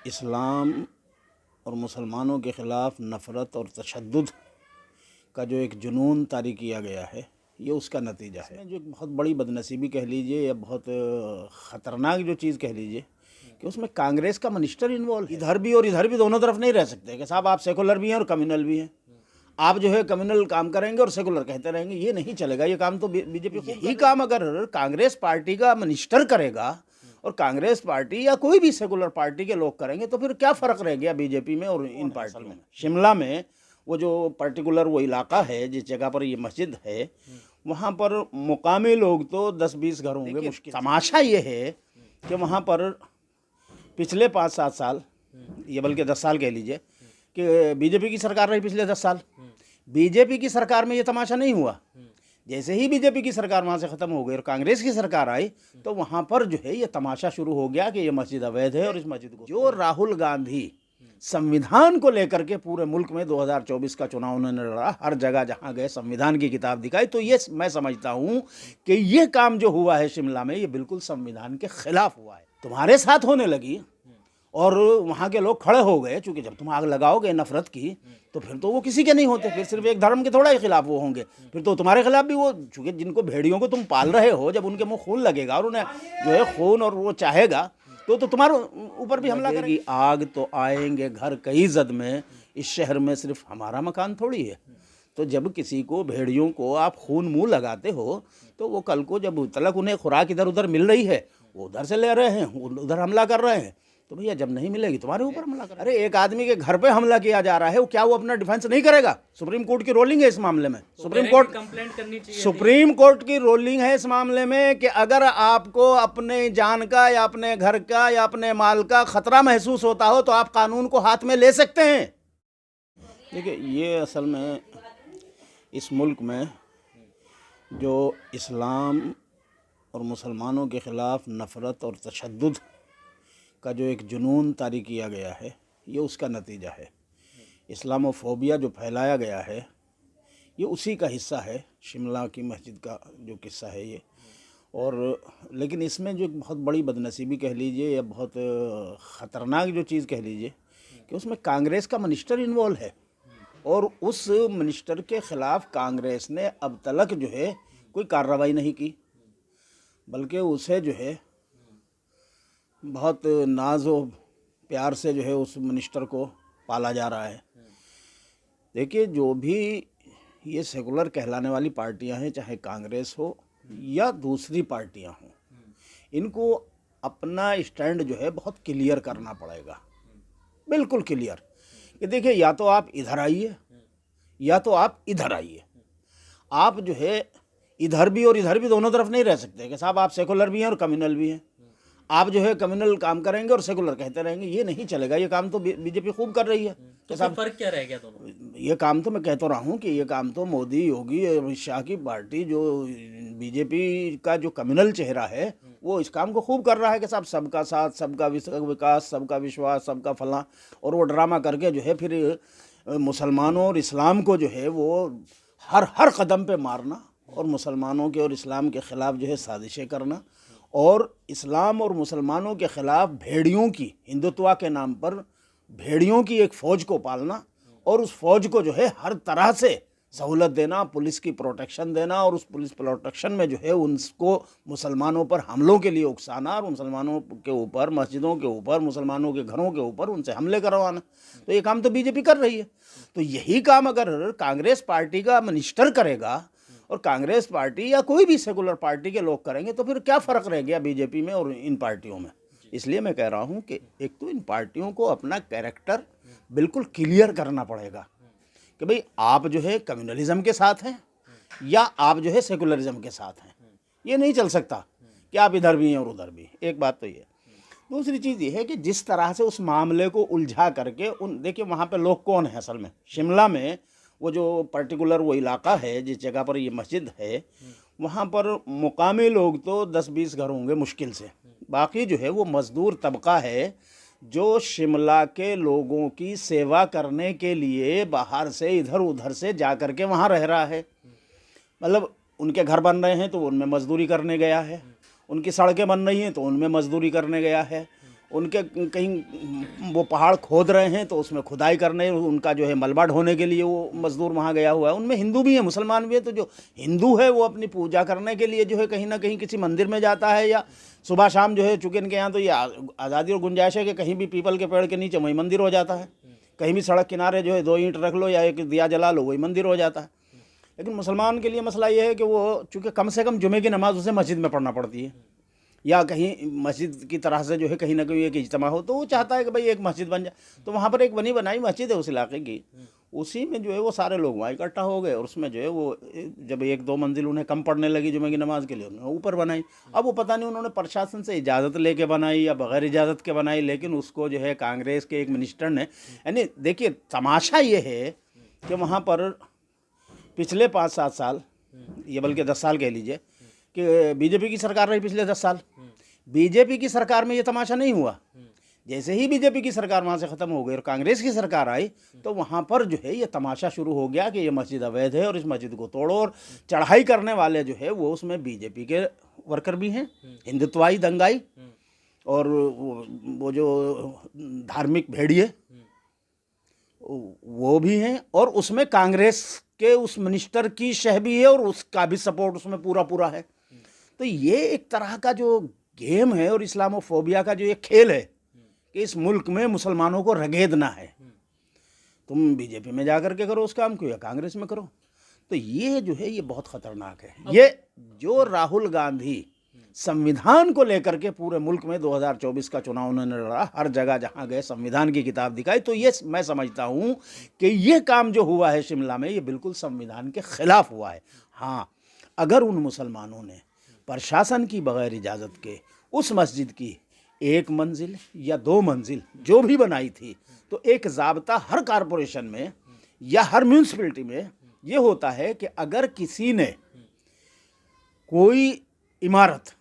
इस्लाम और मुसलमानों के ख़िलाफ़ नफ़रत और तशद्दुद का जो एक जुनून तारी किया गया है, ये उसका नतीजा है। इसमें जो एक बहुत बड़ी बदनसीबी कह लीजिए या बहुत ख़तरनाक जो चीज़ कह लीजिए कि उसमें कांग्रेस का मिनिस्टर इन्वॉल्व है। इधर भी और इधर भी दोनों तरफ नहीं रह सकते कि साहब आप सेकुलर भी हैं और कम्युनल भी हैं। आप जो है कम्युनल काम करेंगे और सेकुलर कहते रहेंगे, ये नहीं चलेगा। ये काम तो बीजेपी यही काम अगर कांग्रेस पार्टी का मिनिस्टर करेगा और कांग्रेस पार्टी या कोई भी सेकुलर पार्टी के लोग करेंगे तो फिर क्या फ़र्क रह गया बीजेपी में और इन पार्टी में। शिमला में वो जो पर्टिकुलर वो इलाका है जिस जगह पर ये मस्जिद है, वहाँ पर मुकामी लोग तो 10-20 घर होंगे मुश्किल। तमाशा ये है कि वहाँ पर पिछले 5-7 साल, ये बल्कि 10 साल कह लीजिए, कि बीजेपी की सरकार रही पिछले 10 साल। बीजेपी की सरकार में ये तमाशा नहीं हुआ। जैसे ही बीजेपी की सरकार वहाँ से ख़त्म हो गई और कांग्रेस की सरकार आई तो वहाँ पर जो है ये तमाशा शुरू हो गया कि ये मस्जिद अवैध है। और इस मस्जिद को जो राहुल गांधी संविधान को लेकर के पूरे मुल्क में 2024 का चुनाव उन्होंने लड़ा, हर जगह जहाँ गए संविधान की किताब दिखाई, तो ये मैं समझता हूँ कि ये काम जो हुआ है शिमला में, ये बिल्कुल संविधान के खिलाफ हुआ है। तुम्हारे साथ होने लगी और वहाँ के लोग खड़े हो गए, क्योंकि जब तुम आग लगाओगे नफरत की तो फिर तो वो किसी के नहीं होते, फिर सिर्फ एक धर्म के थोड़ा ही खिलाफ वो होंगे, फिर तो तुम्हारे खिलाफ भी वो, चूँकि जिनको भेड़ियों को तुम पाल रहे हो, जब उनके मुंह खून लगेगा और उन्हें जो है खून और वो चाहेगा तो तुम्हारे ऊपर भी हमला करेगी। आग तो आएंगे घर कई जद में, इस शहर में सिर्फ हमारा मकान थोड़ी है। तो जब किसी को, भेड़ियों को आप खून मुंह लगाते हो तो वो कल को जब तलक उन्हें खुराक इधर उधर मिल रही है, वो उधर से ले रहे हैं, उधर हमला कर रहे हैं, तो भैया जब नहीं मिलेगी तुम्हारे ऊपर हमला कर। अरे एक आदमी के घर पे हमला किया जा रहा है, वो क्या वो अपना डिफेंस नहीं करेगा? सुप्रीम कोर्ट की रोलिंग है इस मामले में। सुप्रीम कोर्ट की रोलिंग है इस मामले में कि अगर आपको अपने जान का या अपने घर का या अपने माल का खतरा महसूस होता हो तो आप कानून को हाथ में ले सकते हैं। देखिए, ये असल में इस मुल्क में जो इस्लाम और मुसलमानों के ख़िलाफ़ नफ़रत और तशद्दुद का जो एक जुनून तारी किया गया है, ये उसका नतीजा है। इस्लामोफोबिया जो फैलाया गया है, ये उसी का हिस्सा है। शिमला की मस्जिद का जो किस्सा है ये, और लेकिन इसमें जो एक बहुत बड़ी बदनसीबी कह लीजिए या बहुत ख़तरनाक जो चीज़ कह लीजिए कि उसमें कांग्रेस का मिनिस्टर इन्वॉल्व है। और उस मिनिस्टर के ख़िलाफ़ कांग्रेस ने अब तक जो है कोई कार्रवाई नहीं की, बल्कि उसे जो है बहुत नाज और प्यार से जो है उस मिनिस्टर को पाला जा रहा है। देखिए, जो भी ये सेकुलर कहलाने वाली पार्टियां हैं, चाहे कांग्रेस हो या दूसरी पार्टियां हों, इनको अपना स्टैंड जो है बहुत क्लियर करना पड़ेगा, बिल्कुल क्लियर, कि देखिए या तो आप इधर आइए या तो आप इधर आइए। आप जो है इधर भी और इधर भी दोनों तरफ नहीं रह सकते कि साहब आप सेकुलर भी हैं और कम्युनल भी हैं। आप जो है कम्युनल काम करेंगे और सेकुलर कहते रहेंगे, ये नहीं चलेगा। ये काम तो बीजेपी खूब कर रही है। तो साहब फर्क क्या रह गया दोनों? ये काम तो मैं कहता रहा हूँ कि ये काम तो मोदी, योगी, अमित शाह की पार्टी, जो बीजेपी का जो कम्युनल चेहरा है, वो इस काम को खूब कर रहा है कि साहब सबका साथ, सबका विकास, सबका विश्वास, सबका फलां, और वो ड्रामा करके जो है फिर मुसलमानों और इस्लाम को जो है वो हर कदम पे मारना और मुसलमानों के और इस्लाम के ख़िलाफ़ जो है साजिशें करना और इस्लाम और मुसलमानों के ख़िलाफ़ भेड़ियों की, हिंदुत्व के नाम पर भेड़ियों की एक फ़ौज को पालना और उस फ़ौज को जो है हर तरह से सहूलत देना, पुलिस की प्रोटेक्शन देना, और उस पुलिस प्रोटेक्शन में जो है उनको मुसलमानों पर हमलों के लिए उकसाना और मुसलमानों के ऊपर, मस्जिदों के ऊपर, मुसलमानों के घरों के ऊपर उनसे हमले करवाना। तो ये काम तो बीजेपी कर रही है। तो यही काम अगर कांग्रेस पार्टी का मिनिस्टर करेगा और कांग्रेस पार्टी या कोई भी सेकुलर पार्टी के लोग करेंगे तो फिर क्या फ़र्क रह गया बीजेपी में और इन पार्टियों में। इसलिए मैं कह रहा हूँ कि एक तो इन पार्टियों को अपना कैरेक्टर बिल्कुल क्लियर करना पड़ेगा कि भाई आप जो है कम्युनलिज्म के साथ हैं या आप जो है सेकुलरिज्म के साथ हैं। ये नहीं चल सकता कि आप इधर भी हैं और उधर भी। एक बात तो ये। दूसरी चीज़ ये है कि जिस तरह से उस मामले को उलझा करके देखिए वहाँ पे लोग कौन है असल में। शिमला में वो जो पर्टिकुलर वो इलाका है जिस जगह पर ये मस्जिद है, वहाँ पर मुकामी लोग तो 10-20 घर होंगे मुश्किल से। बाकी जो है वो मज़दूर तबका है जो शिमला के लोगों की सेवा करने के लिए बाहर से इधर उधर से जा कर के वहाँ रह रहा है। मतलब उनके घर बन रहे हैं तो उनमें मजदूरी करने गया है, उनकी सड़कें बन रही हैं तो उनमें मजदूरी करने गया है, उनके कहीं वो पहाड़ खोद रहे हैं तो उसमें खुदाई करने, उनका जो है मलबा ढोने के लिए वो मजदूर वहाँ गया हुआ है। उनमें हिंदू भी हैं, मुसलमान भी हैं। तो जो हिंदू है वो अपनी पूजा करने के लिए जो है कहीं ना कहीं किसी मंदिर में जाता है, या सुबह शाम जो है, चूँकि इनके यहाँ तो ये आज़ादी और गुंजाइश है कि कहीं भी पीपल के पेड़ के नीचे वही मंदिर हो जाता है, कहीं भी सड़क किनारे जो है 2 ईंट रख लो या एक दिया जला लो, वही मंदिर हो जाता है। लेकिन मुसलमान के लिए मसला ये है कि वो चूँकि कम से कम जुमे की नमाज़ उसे मस्जिद में पढ़ना पड़ती है, या कहीं मस्जिद की तरह से जो है कहीं ना कहीं एक इज्तिमा हो, तो वो चाहता है कि भाई एक मस्जिद बन जाए। तो वहाँ पर एक बनी बनाई मस्जिद है उस इलाके की, उसी में जो है वो सारे लोग वहाँ इकट्ठा हो गए, और उसमें जो है वो जब 1-2 मंजिल उन्हें कम पड़ने लगी जुमे की नमाज़ के लिए, उन्होंने ऊपर बनाई। अब वो पता नहीं उन्होंने प्रशासन से इजाज़त लेके बनाई या बग़ैर इजाज़त के बनाई, लेकिन उसको जो है कांग्रेस के एक मिनिस्टर ने, यानी देखिए तमाशा ये है कि वहाँ पर पिछले 5-7 साल, ये बल्कि 10 साल कह लीजिए, कि बीजेपी की सरकार रही पिछले 10 साल। बीजेपी की सरकार में ये तमाशा नहीं हुआ। जैसे ही बीजेपी की सरकार वहाँ से ख़त्म हो गई और कांग्रेस की सरकार आई, तो वहाँ पर जो है ये तमाशा शुरू हो गया कि ये मस्जिद अवैध है और इस मस्जिद को तोड़ो। और चढ़ाई करने वाले जो है वो उसमें बीजेपी के वर्कर भी हैं, हिंदुत्वाई दंगाई, और वो जो धार्मिक भेड़िए वो भी हैं, और उसमें कांग्रेस के उस मिनिस्टर की शह भी है और उसका भी सपोर्ट उसमें पूरा है। तो ये एक तरह का जो गेम है और इस्लामोफोबिया का जो ये खेल है कि इस मुल्क में मुसलमानों को रगेदना है, तुम बीजेपी में जा कर के करो उस काम को या कांग्रेस में करो। तो ये जो है ये बहुत ख़तरनाक है। ये जो राहुल गांधी संविधान को लेकर के पूरे मुल्क में 2024 का चुनाव उन्होंने लड़ा, हर जगह जहाँ गए संविधान की किताब दिखाई, तो ये मैं समझता हूँ कि ये काम जो हुआ है शिमला में ये बिल्कुल संविधान के ख़िलाफ़ हुआ है। हाँ, अगर उन मुसलमानों ने प्रशासन की बग़ैर इजाज़त के उस मस्जिद की 1 मंजिल या 2 मंजिल जो भी बनाई थी, तो एक ज़ाब्ता हर कारपोरेशन में या हर म्यूनसिपलिटी में ये होता है कि अगर किसी ने कोई इमारत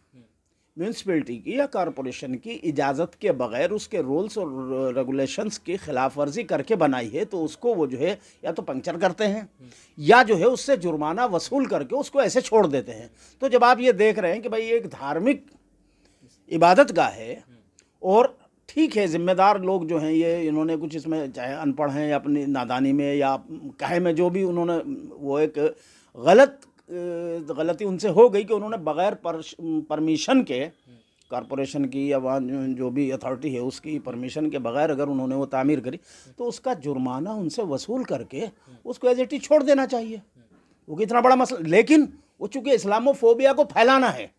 म्यूनसिपलिटी की या कॉरपोरेशन की इजाज़त के बग़ैर उसके रूल्स और रेगुलेशंस की खिलाफ वर्जी करके बनाई है, तो उसको वो जो है या तो पंक्चर करते हैं या जो है उससे जुर्माना वसूल करके उसको ऐसे छोड़ देते हैं। तो जब आप ये देख रहे हैं कि भाई एक धार्मिक इबादत गाह है, और ठीक है ज़िम्मेदार लोग जो हैं ये इन्होंने कुछ इसमें चाहे अनपढ़ हैं या अपनी नादानी में या कहे में जो भी उन्होंने वो एक गलती उनसे हो गई कि उन्होंने बग़ैर परमिशन के कॉरपोरेशन की या वहाँ जो भी अथॉरिटी है उसकी परमिशन के बग़ैर अगर उन्होंने वो तामीर करी, तो उसका जुर्माना उनसे वसूल करके उसको एज इट इज़ छोड़ देना चाहिए। वो कितना बड़ा मसला, लेकिन वो चूँकि इस्लामोफोबिया को फैलाना है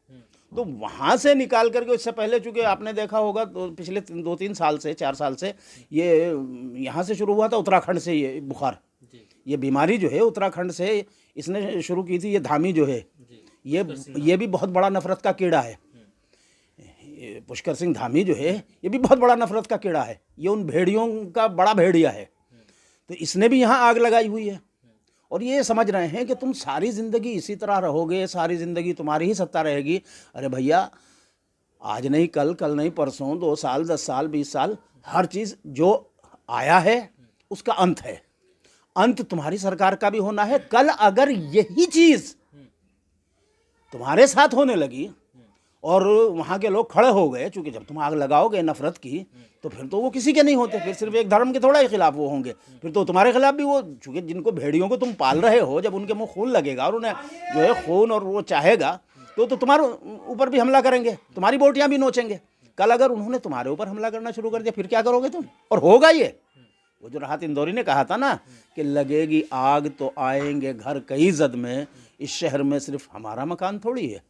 तो वहाँ से निकाल करके, इससे पहले चूँकि आपने देखा होगा तो पिछले 2-3 साल से 4 साल से ये यहाँ से शुरू हुआ था, उत्तराखंड से ये बुखार, ये बीमारी जो है उत्तराखंड से इसने शुरू की थी। ये धामी जो है ये भी बहुत बड़ा नफ़रत का कीड़ा है। पुष्कर सिंह धामी जो है ये भी बहुत बड़ा नफ़रत का कीड़ा है, ये उन भेड़ियों का बड़ा भेड़िया है। तो इसने भी यहाँ आग लगाई हुई है और ये समझ रहे हैं कि तुम सारी ज़िंदगी इसी तरह रहोगे, सारी ज़िंदगी तुम्हारी ही सत्ता रहेगी। अरे भैया, आज नहीं कल, कल नहीं परसों, 2 साल 10 साल 20 साल, हर चीज़ जो आया है उसका अंत है। अंत तुम्हारी सरकार का भी होना है। कल अगर यही चीज़ तुम्हारे साथ होने लगी और वहाँ के लोग खड़े हो गए, चूँकि जब तुम आग लगाओगे नफ़रत की तो फिर तो वो किसी के नहीं होते, फिर सिर्फ एक धर्म के थोड़ा ही खिलाफ वो होंगे, फिर तो तुम्हारे खिलाफ भी वो, चूँकि जिनको भेड़ियों को तुम पाल रहे हो, जब उनके मुँह खून लगेगा और उन्हें जो है खून और वो चाहेगा तो तुम्हारे ऊपर भी हमला करेंगे, तुम्हारी बोटियाँ भी नोचेंगे। कल अगर उन्होंने तुम्हारे ऊपर हमला करना शुरू कर दिया फिर क्या करोगे तुम? और होगा ये, वो जो राहत इंदौरी ने कहा था ना कि लगेगी आग तो आएंगे घर कई जद में, इस शहर में सिर्फ हमारा मकान थोड़ी है।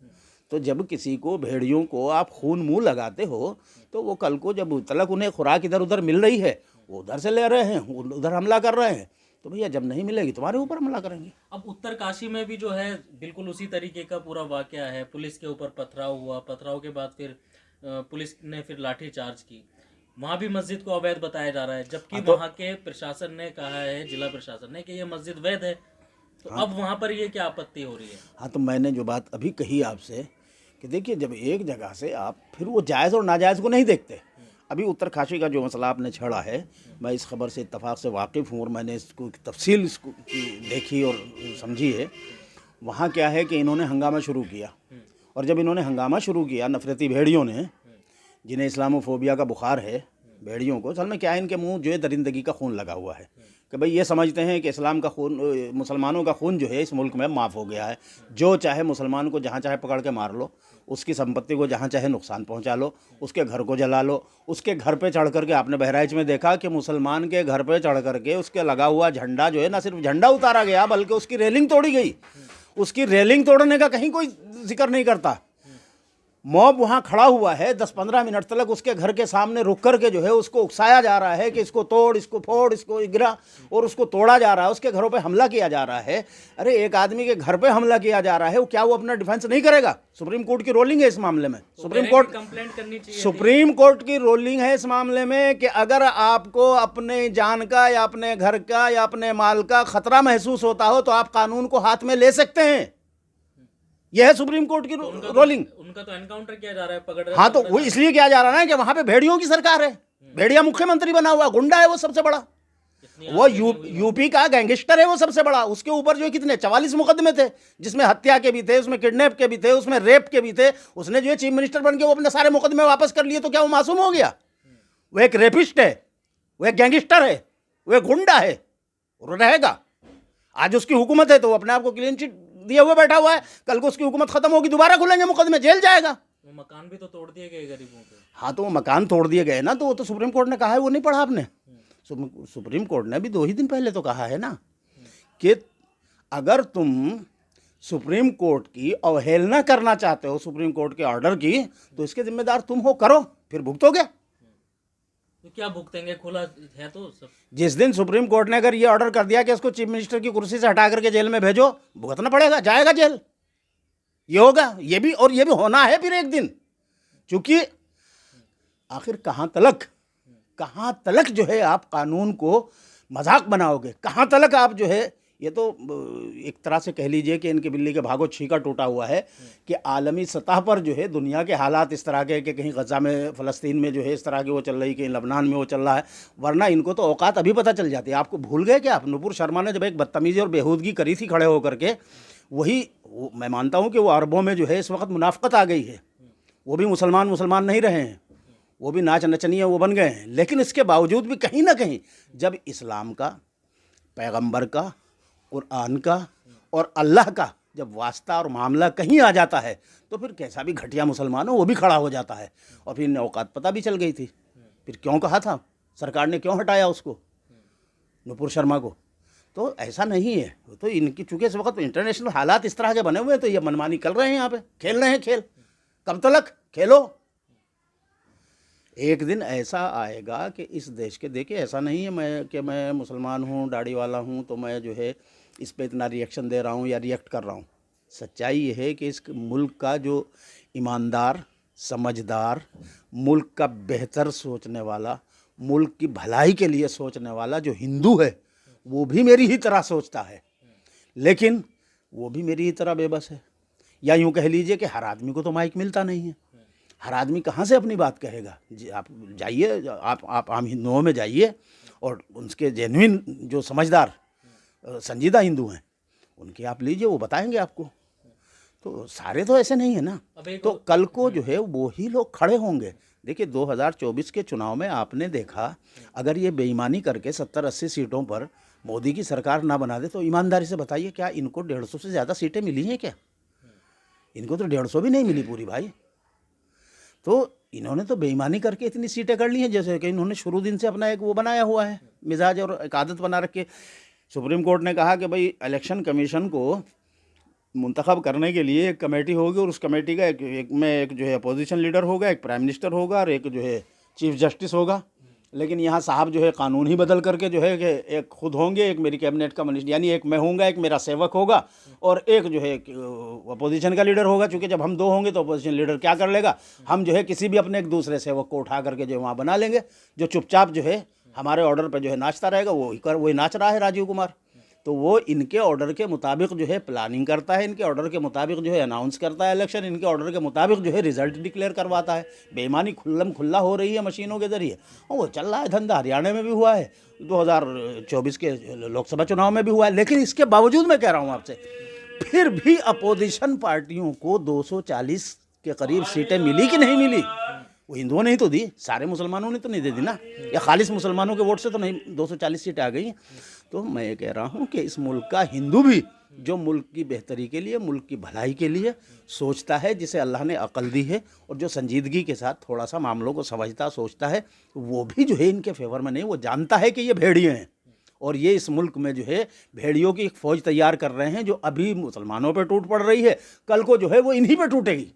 तो जब किसी को, भेड़ियों को आप खून मुंह लगाते हो तो वो कल को जब तलक उन्हें खुराक इधर उधर मिल रही है, वो उधर से ले रहे हैं, वो उधर हमला कर रहे हैं, तो भैया जब नहीं मिलेगी तुम्हारे ऊपर हमला करेंगे। अब उत्तरकाशी में भी जो है बिल्कुल उसी तरीके का पूरा वाकया है। पुलिस के ऊपर पथराव हुआ, पथराव के बाद फिर पुलिस ने फिर लाठी चार्ज की। वहाँ भी मस्जिद को अवैध बताया जा रहा है, जबकि वहाँ के प्रशासन ने कहा है, जिला प्रशासन ने, कि ये मस्जिद वैध है। तो अब वहाँ पर ये क्या आपत्ति हो रही है? हाँ, तो मैंने जो बात अभी कही आपसे कि देखिए, जब एक जगह से आप फिर वो जायज़ और नाजायज़ को नहीं देखते। अभी उत्तरकाशी का जो मसला आपने छेड़ा है, मैं इस खबर से इत्तफाक से वाकिफ़ हूँ और मैंने इसको तफसील इसको देखी और समझी है। वहाँ क्या है कि इन्होंने हंगामा शुरू किया, और जब इन्होंने हंगामा शुरू किया नफरती भेड़ियों ने, जिन्हें इस्लामोफोबिया का बुखार है, भेड़ियों को, असल में क्या है, इनके मुंह जो है दरिंदगी का खून लगा हुआ है कि भाई ये समझते हैं कि इस्लाम का खून, मुसलमानों का खून जो है इस मुल्क में माफ़ हो गया है। जो चाहे मुसलमान को जहाँ चाहे पकड़ के मार लो, उसकी संपत्ति को जहाँ चाहे नुकसान पहुँचा लो, उसके घर को जला लो, उसके घर पे चढ़ करके, आपने बहराइच में देखा कि मुसलमान के घर पे चढ़ करके उसके लगा हुआ झंडा जो है, ना सिर्फ झंडा उतारा गया बल्कि उसकी रेलिंग तोड़ी गई। उसकी रेलिंग तोड़ने का कहीं कोई जिक्र नहीं करता। मॉब वहाँ खड़ा हुआ है 10-15 मिनट तक, उसके घर के सामने रुक कर के जो है उसको उकसाया जा रहा है कि इसको तोड़, इसको फोड़, इसको गिरा, और उसको तोड़ा जा रहा है, उसके घरों पे हमला किया जा रहा है। अरे एक आदमी के घर पे हमला किया जा रहा है, वो क्या वो अपना डिफेंस नहीं करेगा? सुप्रीम कोर्ट की रोलिंग है इस मामले में। सुप्रीम कोर्ट कंप्लेंट करनी चाहिए। सुप्रीम कोर्ट की रोलिंग है इस मामले में कि अगर आपको अपने जान का या अपने घर का या अपने माल का खतरा महसूस होता हो तो आप कानून को हाथ में ले सकते हैं। यह है सुप्रीम कोर्ट की रोलिंग। उनका तो एनकाउंटर किया जा रहा है, पकड़ रहे। हाँ, तो वो इसलिए किया जा रहा है कि वहां पे भेड़ियों की सरकार है, भेड़िया मुख्यमंत्री बना हुआ, गुंडा है वो सबसे बड़ा, वो यूपी का गैंगस्टर है वो सबसे बड़ा। उसके ऊपर जो कितने 44 मुकदमे थे, जिसमें हत्या के भी थे, उसमें किडनैप के भी थे, उसमें रेप के भी थे। उसने जो है चीफ मिनिस्टर बन के वो अपने सारे मुकदमे वापस कर लिए, तो क्या वो मासूम हो गया? वो एक रेपिस्ट है, वो एक गैंगस्टर है, वो एक गुंडा है, और रहेगा। आज उसकी हुकूमत है तो वो अपने आप को क्लीन चिट दिए हुए बैठा हुआ है। कल को उसकी हुकूमत खत्म होगी, दोबारा खुलेंगे मुकदमे, जेल जाएगा। वो मकान भी तो तोड़ दिए गए गरीबों के। हाँ, तो वो मकान तोड़ दिए गए ना, तो वो तो सुप्रीम कोर्ट ने कहा है, वो नहीं पढ़ा आपने? सुप्रीम कोर्ट ने भी 2 ही दिन पहले तो कहा है ना कि अगर तुम सुप्रीम कोर्ट की अवहेलना करना चाहते हो, सुप्रीम कोर्ट के ऑर्डर की, तो इसके जिम्मेदार तुम हो, करो, फिर भुगतोगे। तो क्या भुगतेंगे? खुला है तो सब। जिस दिन सुप्रीम कोर्ट ने अगर ये ऑर्डर कर दिया कि इसको चीफ मिनिस्टर की कुर्सी से हटा करके जेल में भेजो, भुगतना पड़ेगा, जाएगा जेल। ये होगा, ये भी, और ये भी होना है फिर एक दिन। क्योंकि आखिर कहाँ तलक जो है आप कानून को मजाक बनाओगे? कहाँ तलक आप जो है, ये तो एक तरह से कह लीजिए कि इनके बिल्ली के भागो छीका टूटा हुआ है कि आलमी सतह पर जो है दुनिया के हालात इस तरह के कि कहीं गजा में, फ़लस्तीन में जो है इस तरह की वो चल रही, कहीं लबनान में वो चल रहा है, वरना इनको तो औकात अभी पता चल जाती है। आपको भूल गए क्या? नुपुर शर्मा ने जब एक बदतमीज़ी और बेहूदगी करी थी खड़े होकर के, वही मैं मानता हूँ कि वो अरबों में जो है इस वक्त मुनाफकत आ गई है। वो भी मुसलमान नहीं रहे हैं, वो भी नाच नचनिया वो बन गए हैं। लेकिन इसके बावजूद भी कहीं ना कहीं जब इस्लाम का, पैगंबर का, कुरान का और अल्लाह का जब वास्ता और मामला कहीं आ जाता है, तो फिर कैसा भी घटिया मुसलमान हो वो भी खड़ा हो जाता है। और फिर औकात पता भी चल गई थी, फिर क्यों कहा था, सरकार ने क्यों हटाया उसको, नुपुर शर्मा को। तो ऐसा नहीं है, तो इनकी चूँकि इस वक्त इंटरनेशनल हालात इस तरह के बने हुए हैं, तो ये मनमानी कर रहे हैं, यहाँ पे खेल रहे हैं खेल। कब तक खेलो? एक दिन ऐसा आएगा कि इस देश के, देखिए ऐसा नहीं है मैं मुसलमान हूँ, दाढ़ी वाला हूँ, तो मैं जो है इस पे इतना रिएक्शन दे रहा हूँ या रिएक्ट कर रहा हूँ। सच्चाई ये है कि इस मुल्क का जो ईमानदार, समझदार, मुल्क का बेहतर सोचने वाला, मुल्क की भलाई के लिए सोचने वाला जो हिंदू है, वो भी मेरी ही तरह सोचता है, लेकिन वो भी मेरी ही तरह बेबस है। या यूँ कह लीजिए कि हर आदमी को तो माइक मिलता नहीं है, हर आदमी कहाँ से अपनी बात कहेगा। जी, आप जाइए, आप आम हिंदुओं में जाइए और उनके जेन्युइन जो समझदार संजीदा हिंदू हैं उनके आप लीजिए, वो बताएंगे आपको। तो सारे तो ऐसे नहीं है ना। तो कल को जो है वो ही लोग खड़े होंगे। देखिए 2024 के चुनाव में आपने देखा, अगर ये बेईमानी करके 70-80 सीटों पर मोदी की सरकार ना बना दे, तो ईमानदारी से बताइए क्या इनको 150 से ज़्यादा सीटें मिली हैं क्या? इनको तो 150 भी नहीं मिली पूरी भाई। तो इन्होंने तो बेईमानी करके इतनी सीटें कर ली हैं, जैसे कि इन्होंने शुरू दिन से अपना एक वो बनाया हुआ है मिजाज और एक आदत बना रखी। सुप्रीम कोर्ट ने कहा कि भाई इलेक्शन कमीशन को मुंतखब करने के लिए एक कमेटी होगी, और उस कमेटी का एक जो है अपोजिशन लीडर होगा, एक प्राइम मिनिस्टर होगा और एक जो है चीफ जस्टिस होगा। लेकिन यहाँ साहब जो है कानून ही बदल करके जो है कि एक खुद होंगे, एक मेरी कैबिनेट का मिनिस्टर, यानी एक मैं होऊंगा, एक मेरा सेवक होगा और एक जो है अपोजिशन का लीडर होगा। क्योंकि जब हम 2 होंगे तो अपोजिशन लीडर क्या कर लेगा, हम जो है किसी भी अपने एक दूसरे सेवक को उठा करके जो है वहाँ बना लेंगे, जो चुपचाप जो है हमारे ऑर्डर पर जो है नाचता रहेगा। वही नाच रहा है राजीव कुमार। तो वो इनके ऑर्डर के मुताबिक जो है प्लानिंग करता है, इनके ऑर्डर के मुताबिक जो है अनाउंस करता है इलेक्शन, इनके ऑर्डर के मुताबिक जो है रिजल्ट डिक्लेयर करवाता है। बेईमानी खुल्ला हो रही है मशीनों के ज़रिए, और वो चल रहा है धंधा। हरियाणा में भी हुआ है, 2024 के लोकसभा चुनाव में भी हुआ है। लेकिन इसके बावजूद मैं कह रहा हूँ आपसे, फिर भी अपोजिशन पार्टियों को 240 के करीब सीटें मिली कि नहीं मिली? वो हिंदुओं ने ही तो दी, सारे मुसलमानों ने तो नहीं दे दी ना, या खालिस मुसलमानों के वोट से तो नहीं 240 सीटें आ गई। तो मैं ये कह रहा हूँ कि इस मुल्क का हिंदू भी जो मुल्क की बेहतरी के लिए, मुल्क की भलाई के लिए सोचता है, जिसे अल्लाह ने अकल दी है और जो संजीदगी के साथ थोड़ा सा मामलों को समझता सोचता है, वो भी जो है इनके फेवर में नहीं, वो जानता है कि ये भेड़िए हैं और ये इस मुल्क में जो है भेड़ियों की एक फ़ौज तैयार कर रहे हैं जो अभी मुसलमानों पे टूट पड़ रही है, कल को जो है वो इन्हीं पे टूटेगी।